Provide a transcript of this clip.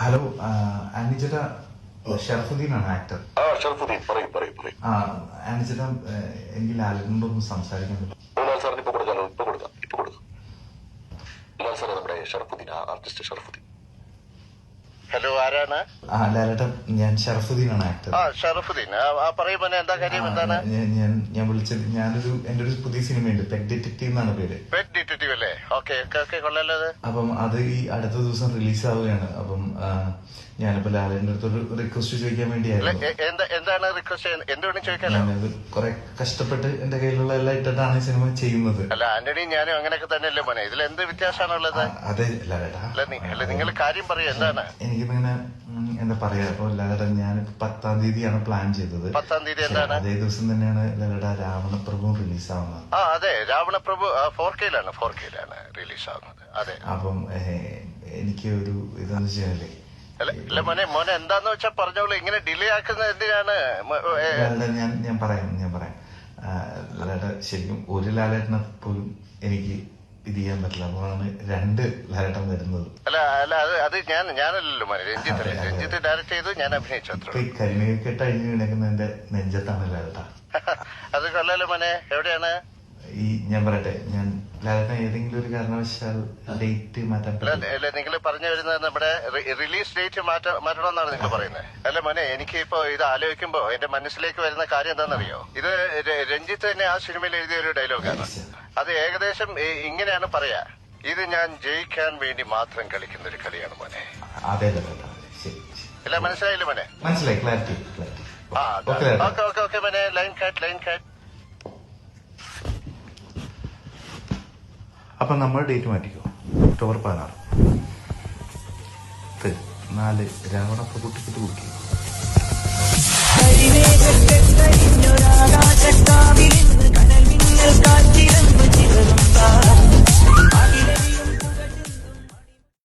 Hello aunty ചേട്ടാ, ഷറഫുദ്ദീനാണ് actor. Sharafuddin പറയൂ. Anti ചേട്ടാ, എനിക്ക് ലാലിനോടൊന്ന് സംസാരിക്കാൻ പറ്റും? ലാൽ സാറിന് ഇപ്പൊ കൊടുക്കാലോ, ഇപ്പൊ കൊടുക്കാം. ലാൽ സാറ് നമ്മുടെ ഷറഫുദ്ദീൻ, ആർട്ടിസ്റ്റ് ഷറഫുദ്ദീൻ. ഹലോ, ആരാണ്? ലാലേട്ടാ, ഞാൻ ഷറഫുദ്ദീനാണ് ആക്ടർ. ഷറഫുദ്ദീൻ പറയൂ മോനെ, എന്താ കാര്യം? എന്താണ് ഞാൻ വിളിച്ചത്? എന്റെ ഒരു പുതിയ സിനിമയുണ്ട്, പെറ്റ് ഡിറ്റക്റ്റീവ് എന്നാണ് പേര്. പെറ്റ് ഡിറ്റക്റ്റീവ് അല്ലേ? ഓക്കെ, കൊള്ളാലോ അത്. അപ്പം അത് ഈ അടുത്ത ദിവസം റിലീസ് ആവുകയാണ്. അപ്പം ഞാനിപ്പോ ലാലേന്റെ അടുത്തൊരു റിക്വസ്റ്റ് ചോദിക്കാൻ വേണ്ടിയായിരുന്നു. എന്താണ് റിക്വസ്റ്റ്? എന്തുകൊണ്ട് ചോദിക്കാലോ? ഞാനത് കുറെ കഷ്ടപ്പെട്ട് എന്റെ കയ്യിലുള്ള എല്ലാം ഇട്ടിട്ടാണ് ഈ സിനിമ ചെയ്യുന്നത്. അല്ല, ആന്റണി ഞാനും അങ്ങനെയൊക്കെ തന്നെയല്ലേ മോനെ. ഇതിൽ എന്ത് വ്യത്യാസമാണുള്ളത്? അതെ ലാലേട്ടാ, അല്ല നിങ്ങൾ കാര്യം പറയൂ, എന്താണ്? എനിക്കിങ്ങനെ എന്താ പറയാ, അപ്പൊ ലാലേട്ടാ, ഞാനിപ്പോ 10-ാം തീയതിയാണ് പ്ലാൻ ചെയ്തത്. 10-ാം തീയതി എന്താണ്? അതേ ദിവസം തന്നെയാണ് ലാലേട്ടാ രാവണപ്രഭു റിലീസ് ആവുന്നത്. അതെ, രാവണപ്രഭു 4K-ലാണ് റിലീസ് ആവുന്നത്. അതെ. അപ്പം എനിക്ക് ഒരു ഇതെന്ന് വെച്ചാല്, അല്ല മോനെ എന്താന്ന് വെച്ചാ പറഞ്ഞോളൂ. ഇങ്ങനെ ഡിലേ ആക്കുന്നത് എന്തിനാണ്? ഞാൻ പറയാം. ലാലേട്ട, ശരിക്കും ഒരു ലാലേട്ടനെ പോലും എനിക്ക് ഇത് ചെയ്യാൻ പറ്റില്ല. അപ്പോഴാണ് 2 ലാലേട്ടൻ വരുന്നത്. അല്ല അത് ഞാനല്ലല്ലോ മോനെ, രഞ്ജിത്ത് ഡയറക്ട് ചെയ്തു, ഞാൻ അഭിനയിച്ചു. ഈ കരിമയൊക്കെ അഴിഞ്ഞു കിടക്കുന്ന എന്റെ നെഞ്ചത്താണ് ലാലേട്ട. അത് കൊല്ലല്ലോ മോനെ. എവിടെയാണ്? ഞാൻ പറയട്ടെ, ഞാൻ ലാലേട്ടൻ ഏതെങ്കിലും ഒരു കാരണവശാൽ ഡേറ്റ് മാറ്റാൻ അല്ല, നിങ്ങൾ പറഞ്ഞു വരുന്നത് നമ്മുടെ റിലീസ് ഡേറ്റ് മാറ്റണമെന്നാണ് നിങ്ങൾ പറയുന്നത്. അല്ല മോനെ, എനിക്ക് ഇപ്പൊ ഇത് ആലോചിക്കുമ്പോ എന്റെ മനസ്സിലേക്ക് വരുന്ന കാര്യം എന്താണെന്നറിയോ? ഇത് രഞ്ജിത്ത് തന്നെ ആ സിനിമയിൽ എഴുതിയ ഒരു ഡയലോഗാണ്. അത് ഏകദേശം ഇങ്ങനെയാണ് പറയാ: ഇത് ഞാൻ ജയിക്കാൻ വേണ്ടി മാത്രം കളിക്കുന്ന ഒരു കളിയാണ് മോനെ. അതെ, അല്ല, മനസ്സിലായില്ലേ മോനെ? മനസ്സിലായി. ക്ലാരിറ്റി. ഓക്കെ മോനെ. Line cut. അപ്പൊ നമ്മൾ ഡേറ്റ് മാറ്റിക്കോ. ഒക്ടോബർ 16. 4 രാവണപ്രഭു ടിക്കറ്റ് ബുക്ക് ചെയ്യും.